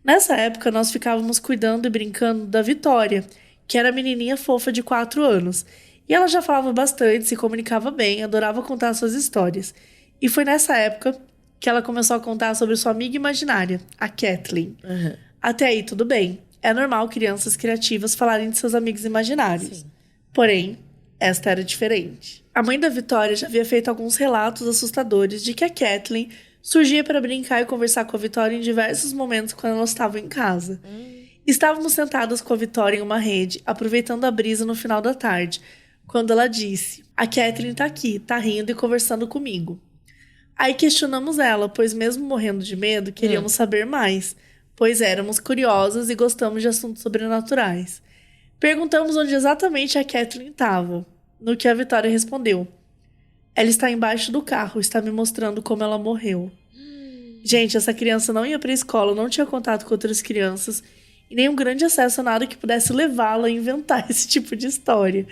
Nessa época, nós ficávamos cuidando e brincando da Vitória, que era a menininha fofa de 4 anos. E ela já falava bastante, se comunicava bem, adorava contar suas histórias. E foi nessa época que ela começou a contar sobre sua amiga imaginária, a Kathleen. Uhum. Até aí, tudo bem. É normal crianças criativas falarem de seus amigos imaginários. Sim. Porém, esta era diferente. A mãe da Vitória já havia feito alguns relatos assustadores de que a Kathleen surgia para brincar e conversar com a Vitória em diversos momentos quando elas estavam em casa. Estávamos sentadas com a Vitória em uma rede, aproveitando a brisa no final da tarde, quando ela disse: a Kathleen tá aqui, tá rindo e conversando comigo. Aí questionamos ela, pois mesmo morrendo de medo, queríamos saber mais, pois éramos curiosas e gostamos de assuntos sobrenaturais. Perguntamos onde exatamente a Kathleen estava, no que a Vitória respondeu: ela está embaixo do carro, está me mostrando como ela morreu. Gente, essa criança não ia pra escola, não tinha contato com outras crianças e nenhum grande acesso a nada que pudesse levá-la a inventar esse tipo de história.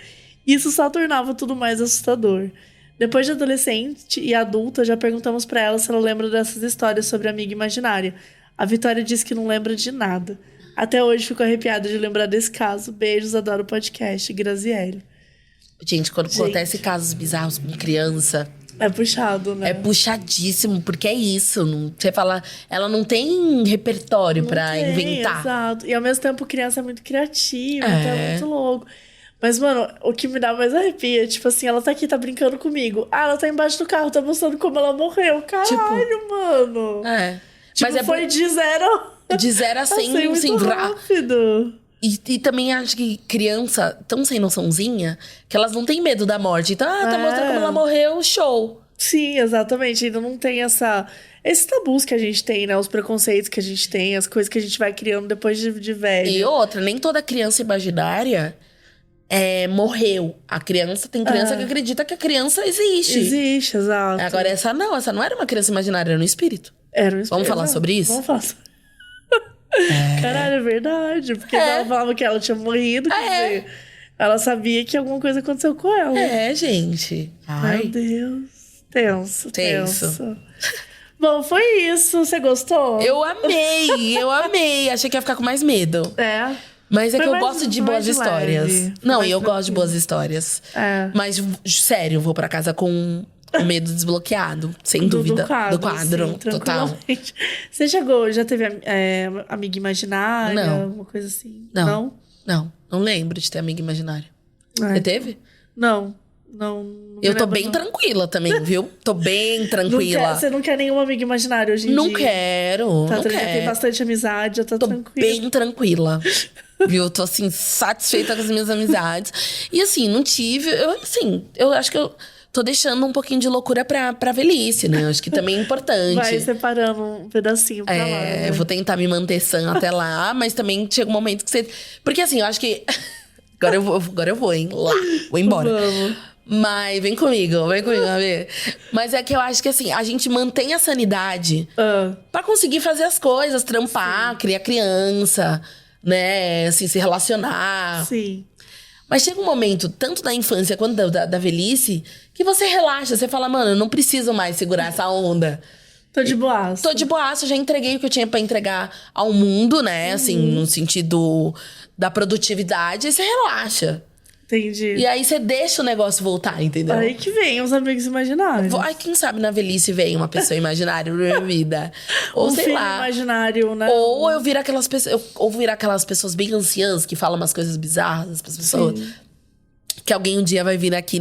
Isso só tornava tudo mais assustador. Depois de adolescente e adulta, já perguntamos pra ela se ela lembra dessas histórias sobre a amiga imaginária. A Vitória disse que não lembra de nada. Até hoje fico arrepiada de lembrar desse caso. Beijos, adoro o podcast. Graziele. Gente, quando acontece casos bizarros com criança... É puxado, né? É puxadíssimo, porque é isso. Você fala, ela não tem repertório pra inventar. Exato. E ao mesmo tempo, criança é muito criativa, então é muito louco. Mas, mano, o que me dá mais arrepia, tipo assim, ela tá aqui, tá brincando comigo. Ah, ela tá embaixo do carro, tá mostrando como ela morreu. Caralho, mano. Tipo, mas foi de 0... De 0 a 100, muito sem rápido. E também acho que criança, tão sem noçãozinha, que elas não têm medo da morte. Então, tá mostrando como ela morreu, show. Sim, exatamente. Ainda não tem esses tabus que a gente tem, né? Os preconceitos que a gente tem, as coisas que a gente vai criando depois de velho. E outra, nem toda criança imaginária morreu. Tem criança que acredita que a criança existe. Existe, exato. Agora, essa não era uma criança imaginária, era um espírito. Era um espírito. Vamos falar sobre isso? Vamos falar sobre Caralho, é verdade. Porque ela falava que ela tinha morrido, quer dizer, ela sabia que alguma coisa aconteceu com ela. Gente. Ai. Meu Deus. Tenso. Bom, foi isso. Você gostou? Eu amei. Achei que ia ficar com mais medo. Mas é que eu gosto de boas histórias. Não, e eu gosto de boas histórias. Mas, sério, vou pra casa com o medo desbloqueado, sem dúvida. Do quadro, sim, total. Você já teve amiga imaginária? Não. Alguma coisa assim? Não lembro de ter amiga imaginária. Você teve? Não. Eu tô bem tranquila também, viu? Tô bem tranquila. Você não quer nenhuma amiga imaginária hoje em dia? Não quero. Tem bastante amizade, eu tô tranquila. Bem tranquila. Viu? Tô, assim, satisfeita com as minhas amizades. E, assim, não tive... Eu acho que eu tô deixando um pouquinho de loucura pra velhice, né? Acho que também é importante. Vai separando um pedacinho pra lá, né? Eu vou tentar me manter sã até lá. Mas também chega um momento que você... Porque, assim, eu acho que... Agora eu vou, hein? Lá. Vou embora. Vamos. Mas vem comigo, Gabi. Mas é que eu acho que, assim, a gente mantém a sanidade pra conseguir fazer as coisas. Trampar, criar criança... né, assim, se relacionar. Sim. Mas chega um momento, tanto da infância quanto da velhice, que você relaxa, você fala, mano, eu não preciso mais segurar essa onda. Tô de boaço. Já entreguei o que eu tinha pra entregar ao mundo, né, assim, no sentido da produtividade, e você relaxa. Entendi. E aí você deixa o negócio voltar, entendeu? Aí que vem os amigos imaginários. Ai, quem sabe na velhice vem uma pessoa imaginária na minha vida. Ou sei filho lá. imaginário, né? Ou eu viro aquelas pessoas. Ou virar aquelas pessoas bem anciãs que falam umas coisas bizarras pras pessoas. Sim. Que alguém um dia vai vir aqui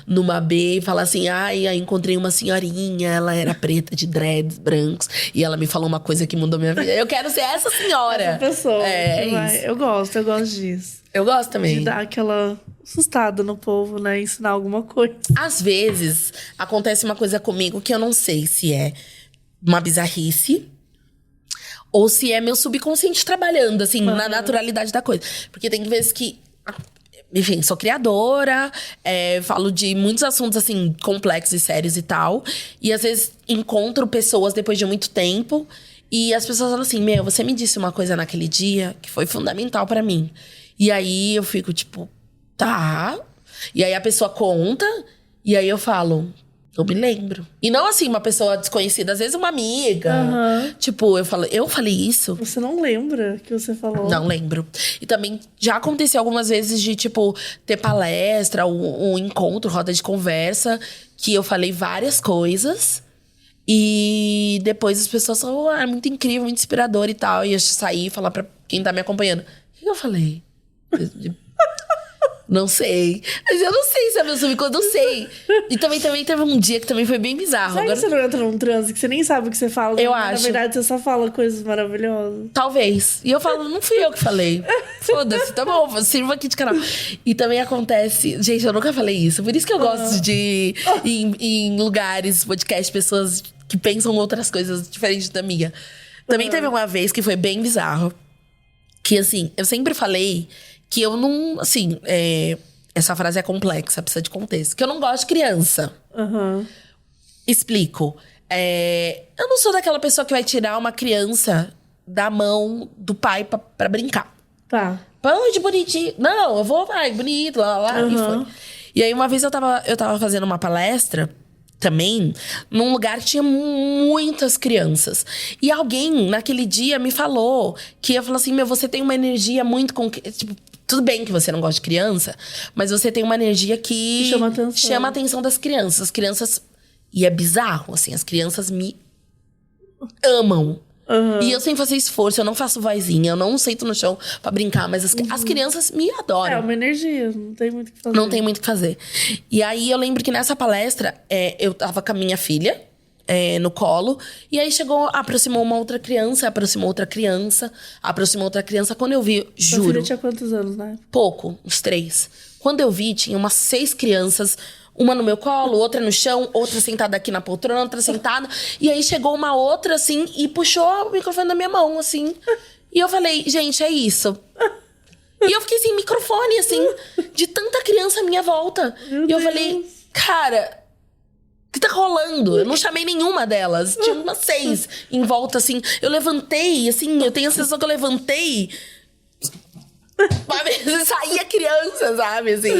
numa B e falar assim: ai, eu encontrei uma senhorinha, ela era preta de dreads brancos. E ela me falou uma coisa que mudou minha vida. Eu quero ser essa senhora. Essa pessoa. Isso. Eu gosto disso. Eu gosto também. De dar aquela assustada no povo, né? Ensinar alguma coisa. Às vezes, acontece uma coisa comigo que eu não sei se é uma bizarrice ou se é meu subconsciente trabalhando, assim, na naturalidade da coisa. Porque tem vezes que... Enfim, sou criadora, falo de muitos assuntos, assim, complexos e sérios e tal. E às vezes encontro pessoas depois de muito tempo e as pessoas falam assim: meu, você me disse uma coisa naquele dia que foi fundamental pra mim. E aí eu fico tipo, tá. E aí a pessoa conta, e aí eu falo, Eu me lembro. E não assim, uma pessoa desconhecida, às vezes uma amiga. Tipo, eu falei isso. Você não lembra que você falou? Não lembro. E também já aconteceu algumas vezes de, tipo, ter palestra, um encontro, roda de conversa, que eu falei várias coisas. E depois as pessoas falam, é muito incrível, muito inspirador e tal. E eu saí e falar pra quem tá me acompanhando. O que eu falei? Não sei. Mas eu não sei se a pessoa ficou, não sei. E também teve um dia que também foi bem bizarro. Será que você não entra num transe que você nem sabe o que você fala? Eu acho. Na verdade, você só fala coisas maravilhosas. Talvez. E eu falo, não fui eu que falei. Foda-se, tá bom, sirva aqui de canal. E também acontece... Gente, eu nunca falei isso. Por isso que eu gosto de ir em lugares, podcast, pessoas que pensam outras coisas diferentes da minha. Também teve uma vez que foi bem bizarro. Que, assim, eu sempre falei... Que eu não, assim, essa frase é complexa, precisa de contexto. Que eu não gosto de criança. Explico. Eu não sou daquela pessoa que vai tirar uma criança da mão do pai pra brincar. Tá. Pão de bonitinho. Não, eu vou, bonito, lá, e foi. E aí, uma vez eu tava fazendo uma palestra também, num lugar que tinha muitas crianças. E alguém, naquele dia, me falou que ia falar assim, você tem uma energia muito... Tipo, tudo bem que você não gosta de criança, mas você tem uma energia que chama a atenção das crianças. As crianças... E é bizarro, assim, as crianças me amam. E eu sem fazer esforço, eu não faço vozinha, eu não sento no chão pra brincar, mas as crianças me adoram. É uma energia, não tem muito o que fazer. Não tem muito o que fazer. E aí, eu lembro que nessa palestra, eu tava com a minha filha no colo. E aí, aproximou uma outra criança, aproximou outra criança. Quando eu vi, juro... Sua filha tinha quantos anos, né? Pouco, uns 3. Quando eu vi, tinha umas 6 crianças... Uma no meu colo, outra no chão, outra sentada aqui na poltrona, outra sentada. E aí chegou uma outra, assim, e puxou o microfone da minha mão, assim. E eu falei, gente, é isso. E eu fiquei sem microfone, assim, de tanta criança à minha volta. E eu falei, cara, o que tá rolando? Eu não chamei nenhuma delas. Tinha umas 6 em volta, assim. Eu levantei, assim, eu tenho a sensação que eu levantei... Saía criança, sabe? Assim,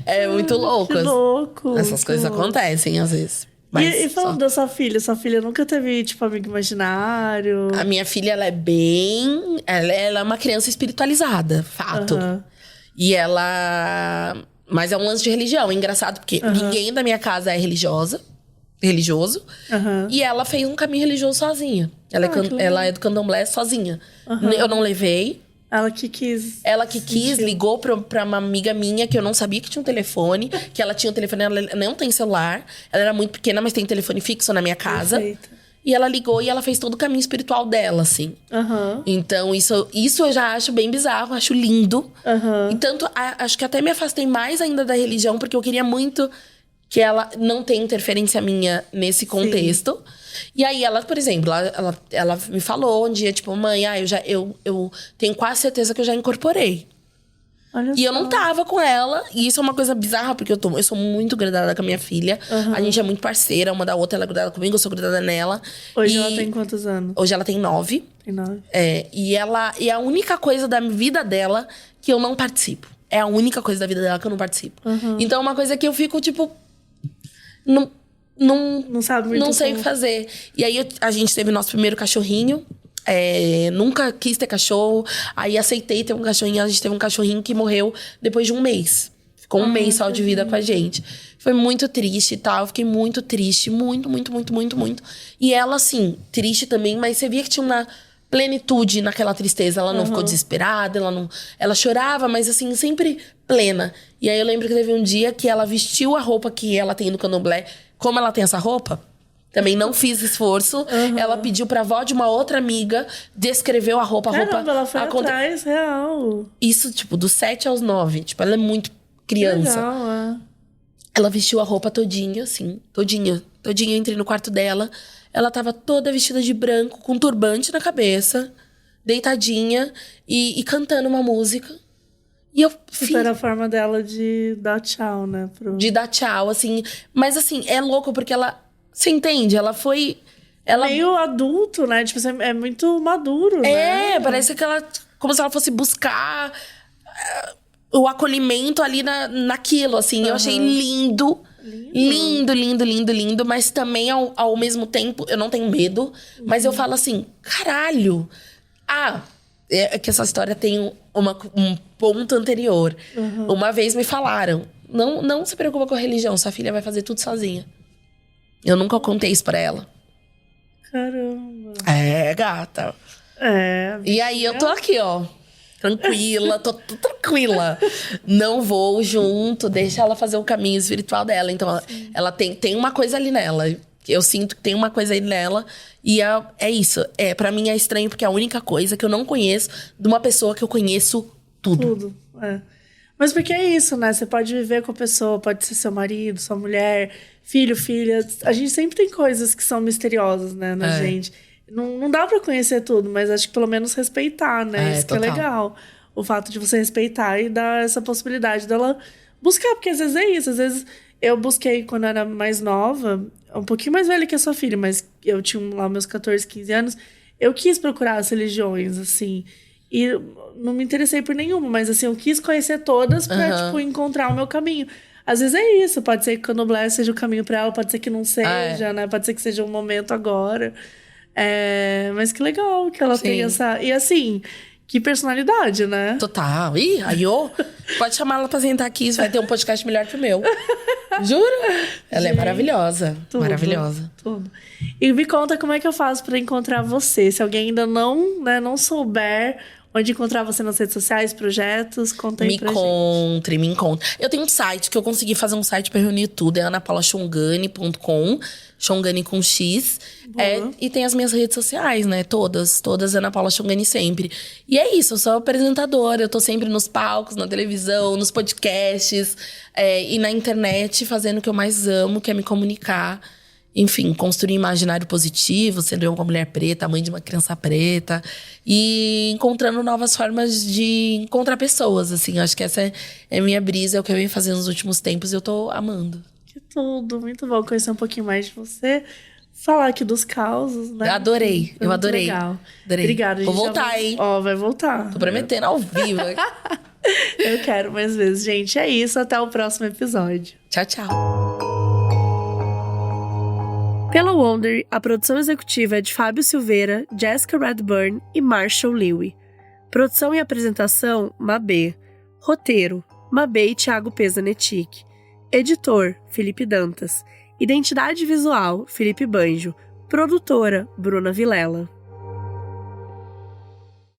é muito louco. Que louco. Essas coisas acontecem, às vezes. Mas e falando da sua filha nunca teve, tipo, amigo imaginário? A minha filha, ela é bem... Ela é uma criança espiritualizada, fato. E ela... Mas é um lance de religião, é engraçado, porque ninguém da minha casa é religioso. E ela fez um caminho religioso sozinha. Ela é do candomblé sozinha. Eu não levei. Ela que quis. Ligou pra uma amiga minha que eu não sabia que tinha um telefone. Que ela tinha um telefone, ela não tem celular. Ela era muito pequena, mas tem telefone fixo na minha casa. Perfeito. E ela ligou e ela fez todo o caminho espiritual dela, assim. Então, isso eu já acho bem bizarro, acho lindo. E tanto, acho que até me afastei mais ainda da religião, porque eu queria muito que ela não tenha interferência minha nesse contexto. Sim. E aí, ela, por exemplo, ela me falou um dia, tipo, mãe, eu tenho quase certeza que eu já incorporei. Olha e só. Eu não tava com ela. E isso é uma coisa bizarra, porque eu sou muito grudada com a minha filha. A gente é muito parceira, uma da outra. Ela é grudada comigo, eu sou grudada nela. Hoje ela tem quantos anos? Hoje ela tem 9. Tem 9. E a única coisa da vida dela que eu não participo. É a única coisa da vida dela que eu não participo. Então, é uma coisa que eu fico, tipo... Não sabe muito. Não sei o que fazer. E aí, a gente teve nosso primeiro cachorrinho. Nunca quis ter cachorro. Aí, aceitei ter um cachorrinho. A gente teve um cachorrinho que morreu depois de um mês. Ficou um mês só de vida com a gente. Foi muito triste e tal. Eu fiquei muito triste. Muito, muito, muito, muito, muito. E ela, assim, triste também. Mas você via que tinha uma plenitude naquela tristeza. Ela não ficou desesperada. Ela chorava, mas assim, sempre plena. E aí, eu lembro que teve um dia que ela vestiu a roupa que ela tem no candomblé. Como ela tem essa roupa, também não fiz esforço. Ela pediu pra avó de uma outra amiga, descreveu a roupa. Caramba, ela foi atrás, real. Isso, tipo, dos 7 aos 9. Tipo, ela é muito criança. Legal, Ela vestiu a roupa todinha, assim. Todinha. Eu entrei no quarto dela. Ela tava toda vestida de branco, com um turbante na cabeça. Deitadinha. E cantando uma música. E eu fiz... Era a forma dela de dar tchau, né? De dar tchau, assim. Mas, assim, é louco porque ela... Você entende? Ela foi... Meio adulto, né? Tipo, é muito maduro, né? Parece que ela... Como se ela fosse buscar o acolhimento ali naquilo, assim. Eu achei lindo. Lindo, lindo, lindo, lindo. Mas também, ao mesmo tempo, eu não tenho medo. Mas eu falo assim, caralho. É que essa história tem um ponto anterior. Uma vez me falaram, não se preocupa com a religião, sua filha vai fazer tudo sozinha. Eu nunca contei isso pra ela. Caramba. É, gata. E aí eu tô aqui, ó. Tranquila, tô tranquila. Não vou junto, deixa ela fazer o caminho espiritual dela. Então, ela tem uma coisa ali nela. Eu sinto que tem uma coisa aí nela. E é isso. Pra mim é estranho, porque é a única coisa que eu não conheço de uma pessoa que eu conheço tudo. Mas porque é isso, né? Você pode viver com a pessoa, pode ser seu marido, sua mulher, filho, filha. A gente sempre tem coisas que são misteriosas, né, na gente. Não dá pra conhecer tudo, mas acho que pelo menos respeitar, né? Isso total. Que é legal. O fato de você respeitar e dar essa possibilidade dela buscar, porque às vezes é isso. Às vezes eu busquei quando eu era mais nova, um pouquinho mais velha que a sua filha, mas eu tinha lá meus 14, 15 anos. Eu quis procurar as religiões, assim. E não me interessei por nenhuma, mas assim, eu quis conhecer todas pra, tipo, encontrar o meu caminho. Às vezes é isso, pode ser que o Candomblé seja o caminho pra ela, pode ser que não seja, né? Pode ser que seja um momento agora. Mas que legal que ela tem essa... E assim, que personalidade, né? Total. Ih, pode chamar ela pra sentar aqui, você vai ter um podcast melhor que o meu. Juro? Ela é maravilhosa. Maravilhosa. Tudo. E me conta como é que eu faço pra encontrar você. Se alguém ainda não souber onde encontrar você nas redes sociais, projetos, conta aí pra gente. Me encontre. Eu tenho um site que eu consegui fazer um site pra reunir tudo. É anapaulachongani.com. Chongani com X. E tem as minhas redes sociais, né? Todas Ana Paula Chongani sempre. E é isso, eu sou apresentadora. Eu tô sempre nos palcos, na televisão, nos podcasts. E na internet, fazendo o que eu mais amo, que é me comunicar. Enfim, construir um imaginário positivo, sendo eu uma mulher preta, mãe de uma criança preta. E encontrando novas formas de encontrar pessoas, assim. Acho que essa é a minha brisa, é o que eu venho fazendo nos últimos tempos e eu tô amando. Que tudo, muito bom conhecer um pouquinho mais de você. Falar aqui dos causos, né? Eu adorei. Legal. Adorei. Obrigada, gente. Vou voltar, hein? Vai voltar. Tô prometendo ao vivo. Eu quero mais vezes, gente. É isso, até o próximo episódio. Tchau, tchau. Pela Wonder, a produção executiva é de Fábio Silveira, Jessica Redburn e Marshall Lewy. Produção e apresentação, Mabê. Roteiro, Mabê e Thiago Pesanetic. Editor, Felipe Dantas. Identidade visual, Felipe Banjo. Produtora, Bruna Vilela.